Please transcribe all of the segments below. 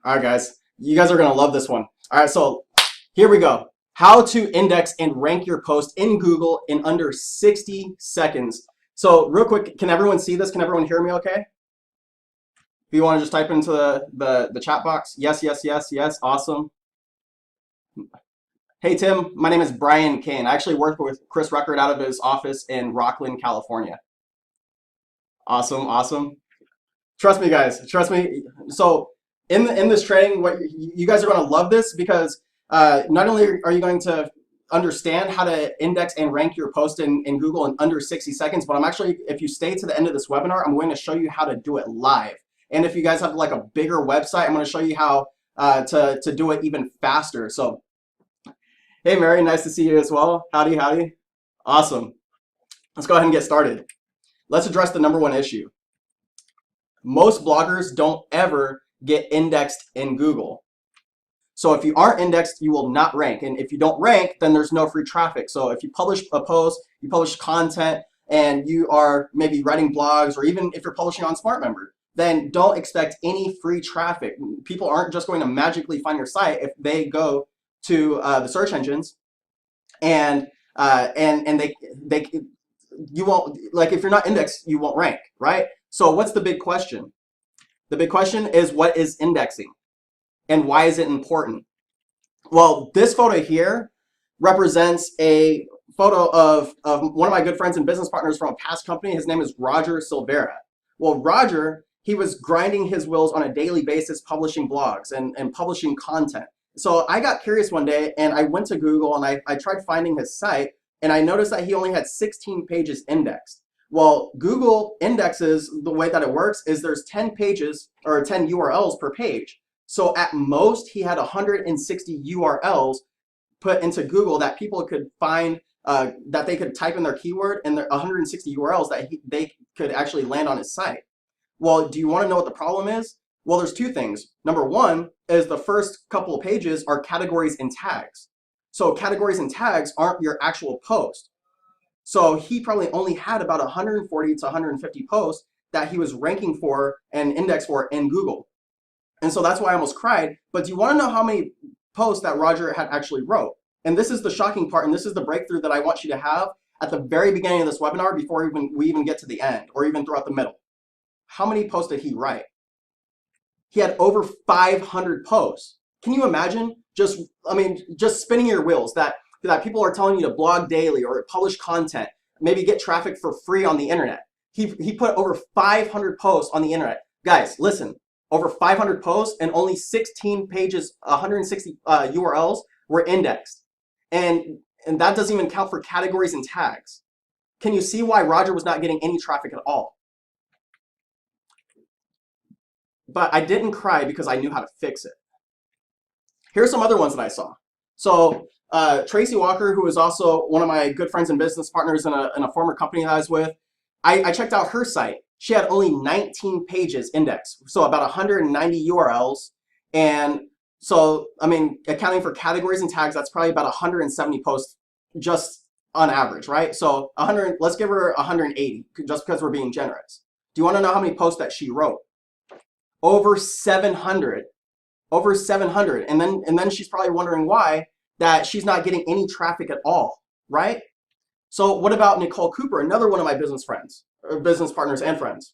All right, guys. You guys are going to love this one. All right, so here we go. How to index and rank your post in Google in under 60 seconds. So real quick, can everyone see this? Can everyone hear me okay? If you want to just type into the chat box. Yes, yes, yes, yes. Awesome. Hey, Tim. My name is Brian Kane. I actually work with Chris Ruckert out of his office in Rockland, California. Awesome, awesome. Trust me, guys. Trust me. So in this training, what you guys are going to love this because not only are you going to understand how to index and rank your post in Google in under 60 seconds, but I'm actually, if you stay to the end of this webinar, I'm going to show you how to do it live. And if you guys have like a bigger website, I'm going to show you how to do it even faster. So, hey, Mary, nice to see you as well. Howdy, howdy. Awesome. Let's go ahead and get started. Let's address the number one issue. Most bloggers don't ever get indexed in Google. So if you aren't indexed, you will not rank. And if you don't rank, then there's no free traffic. So if you publish a post, you publish content, and you are maybe writing blogs, or even if you're publishing on SmartMember, then don't expect any free traffic. People aren't just going to magically find your site if they go to the search engines and they you won't, like, if you're not indexed, you won't rank, right? So what's the big question? The big question is, what is indexing and why is it important? Well, this photo here represents a photo of one of my good friends and business partners from a past company. His name is Roger Silvera. Well, Roger, he was grinding his wheels on a daily basis, publishing blogs and publishing content. So I got curious one day and I went to Google and I tried finding his site, and I noticed that he only had 16 pages indexed. Well, Google indexes, the way that it works is there's 10 pages or 10 URLs per page. So at most, he had 160 URLs put into Google that people could find, that they could type in their keyword, and there 160 URLs that they could actually land on his site. Well, do you want to know what the problem is? Well, there's two things. Number one is the first couple of pages are categories and tags. So categories and tags aren't your actual post. So he probably only had about 140 to 150 posts that he was ranking for and indexed for in Google. And so that's why I almost cried. But do you want to know how many posts that Roger had actually wrote? And this is the shocking part, and this is the breakthrough that I want you to have at the very beginning of this webinar before we even get to the end, or even throughout the middle. How many posts did he write? He had over 500 posts. Can you imagine just spinning your wheels that people are telling you to blog daily or publish content, maybe get traffic for free on the internet. He put over 500 posts on the internet. Guys, listen, over 500 posts and only 16 pages, 160 URLs were indexed. And that doesn't even count for categories and tags. Can you see why Roger was not getting any traffic at all? But I didn't cry because I knew how to fix it. Here's some other ones that I saw. So Tracy Walker, who is also one of my good friends and business partners in a former company that I was with, I checked out her site. She had only 19 pages indexed, so about 190 URLs. And so, I mean, accounting for categories and tags, that's probably about 170 posts just on average, right? So 100, let's give her 180, just because we're being generous. Do you want to know how many posts that she wrote? Over 700. Over 700. And then she's probably wondering why that she's not getting any traffic at all, right? So what about Nicole Cooper, another one of my business friends, or business partners and friends?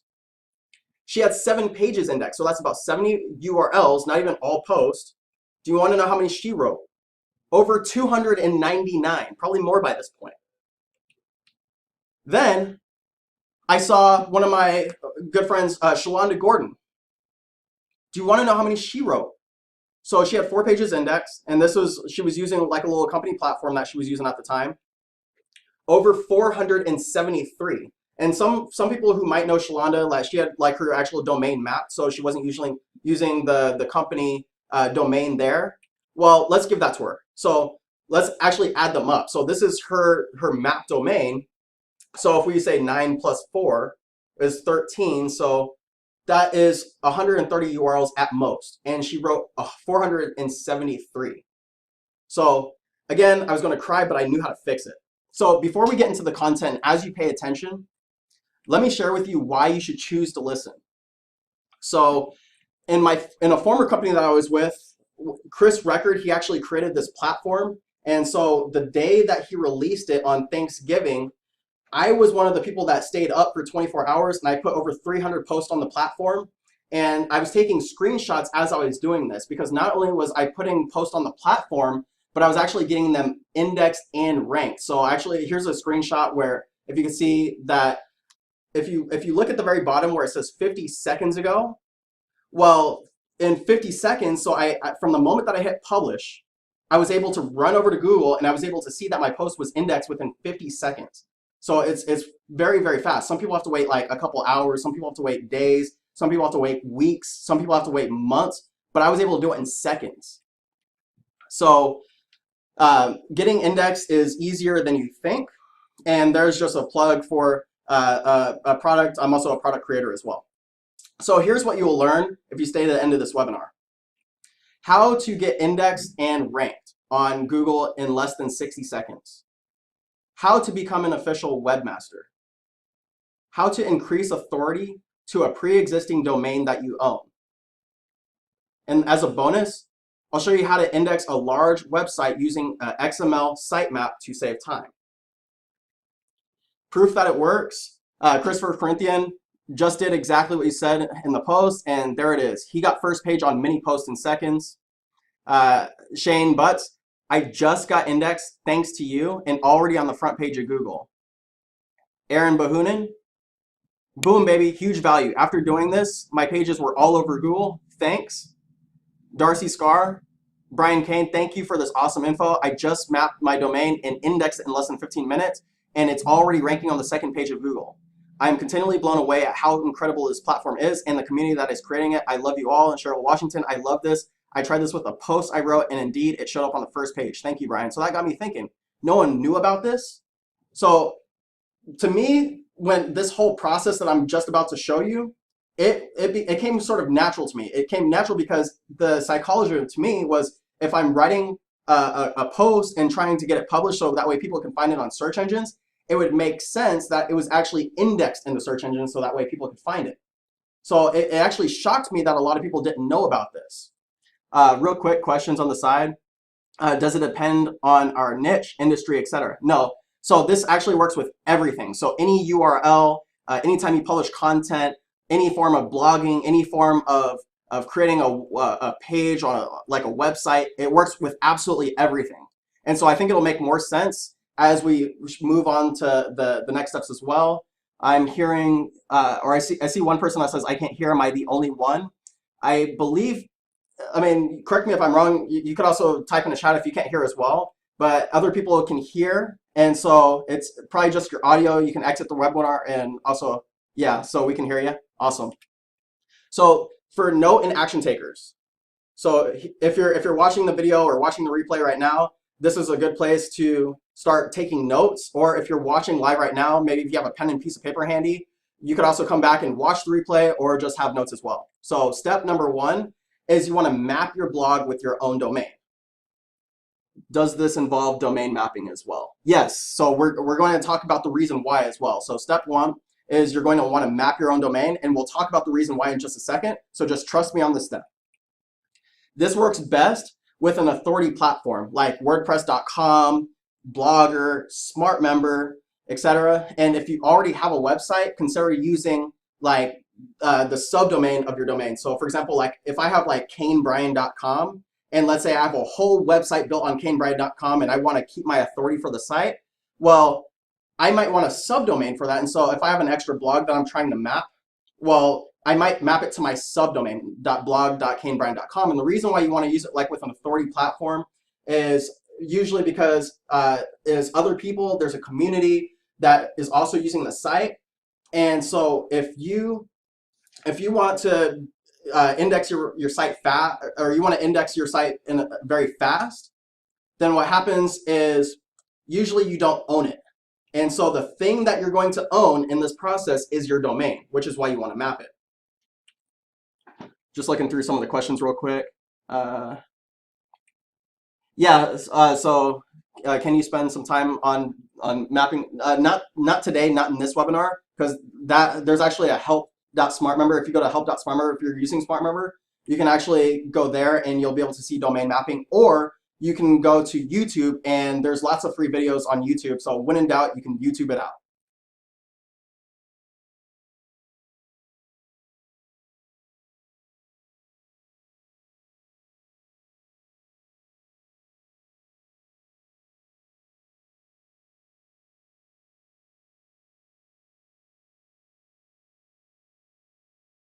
She had 7 pages indexed, so that's about 70 URLs, not even all posts. Do you want to know how many she wrote? Over 299, probably more by this point. Then I saw one of my good friends, Shalonda Gordon. Do you want to know how many she wrote? So she had 4 pages indexed, and she was using like a little company platform that she was using at the time. Over 473. And some people who might know Shalonda, like, she had like her actual domain map, so she wasn't usually using the company domain there. Well, let's give that to her. So let's actually add them up. So this is her map domain. So if we say 9 plus 4 is 13, so that is 130 URLs at most, and she wrote 473. So again, I was going to cry, but I knew how to fix it. So before we get into the content, as you pay attention, let me share with you why you should choose to listen. So in a former company that I was with, Chris Record, he actually created this platform. And so the day that he released it on Thanksgiving, I was one of the people that stayed up for 24 hours, and I put over 300 posts on the platform. And I was taking screenshots as I was doing this, because not only was I putting posts on the platform, but I was actually getting them indexed and ranked. So actually, here's a screenshot where if you can see that if you look at the very bottom where it says 50 seconds ago, well, in 50 seconds, so from the moment that I hit publish, I was able to run over to Google and I was able to see that my post was indexed within 50 seconds. So it's very, very fast. Some people have to wait like a couple hours. Some people have to wait days. Some people have to wait weeks. Some people have to wait months. But I was able to do it in seconds. So getting indexed is easier than you think. And there's just a plug for a product. I'm also a product creator as well. So here's what you will learn if you stay to the end of this webinar. How to get indexed and ranked on Google in less than 60 seconds. How to become an official webmaster. How to increase authority to a pre-existing domain that you own. And as a bonus, I'll show you how to index a large website using an XML sitemap to save time. Proof that it works. Christopher Corinthian just did exactly what he said in the post, and there it is. He got first page on many posts in seconds. Shane Butts, I just got indexed thanks to you and already on the front page of Google. Aaron Bahunin, boom, baby, huge value. After doing this, my pages were all over Google. Thanks. Darcy Scar, Brian Kane, thank you for this awesome info. I just mapped my domain and indexed it in less than 15 minutes, and it's already ranking on the second page of Google. I am continually blown away at how incredible this platform is and the community that is creating it. I love you all. And Cheryl Washington, I love this. I tried this with a post I wrote, and indeed, it showed up on the first page. Thank you, Brian. So that got me thinking, no one knew about this. So to me, when this whole process that I'm just about to show you, it came sort of natural to me. It came natural because the psychology to me was if I'm writing a post and trying to get it published so that way people can find it on search engines, it would make sense that it was actually indexed in the search engine so that way people could find it. So it actually shocked me that a lot of people didn't know about this. Real quick, questions on the side. Does it depend on our niche, industry, etc.? No. So this actually works with everything. So any URL, anytime you publish content, any form of blogging, any form of creating a page on like a website, it works with absolutely everything. And so I think it'll make more sense as we move on to the next steps as well. I'm hearing, or I see one person that says, I can't hear, am I the only one? I believe, I mean, correct me if I'm wrong, you could also type in the chat if you can't hear as well, but other people can hear, and so it's probably just your audio. You can exit the webinar and also, yeah, so we can hear you. Awesome. So for note and action takers, so if you're watching the video or watching the replay right now, this is a good place to start taking notes. Or if you're watching live right now, maybe if you have a pen and piece of paper handy, you could also come back and watch the replay or just have notes as well. So step number one is you want to map your blog with your own domain. Does this involve domain mapping as well? Yes. So we're going to talk about the reason why as well. So step one is you're going to want to map your own domain, and we'll talk about the reason why in just a second. So just trust me on this step. This works best with an authority platform like WordPress.com, Blogger, SmartMember, etc. And if you already have a website, consider using like the subdomain of your domain. So for example, like if I have like kanebryan.com, and let's say I have a whole website built on kanebryan.com and I want to keep my authority for the site, well, I might want a subdomain for that. And so if I have an extra blog that I'm trying to map, well, I might map it to my subdomain, .blog.kanebryan.com. And the reason why you want to use it like with an authority platform is usually because there's other people, there's a community that is also using the site. And so if you want to index your site fast, or you want to index your site very fast, then what happens is usually you don't own it. And so the thing that you're going to own in this process is your domain, which is why you want to map it. Just looking through some of the questions real quick. Can you spend some time on mapping? Not today, not in this webinar, because there's actually a help.smartmember. If you go to help.smartmember, if you're using SmartMember, you can actually go there and you'll be able to see domain mapping, or you can go to YouTube and there's lots of free videos on YouTube. So when in doubt, you can YouTube it out.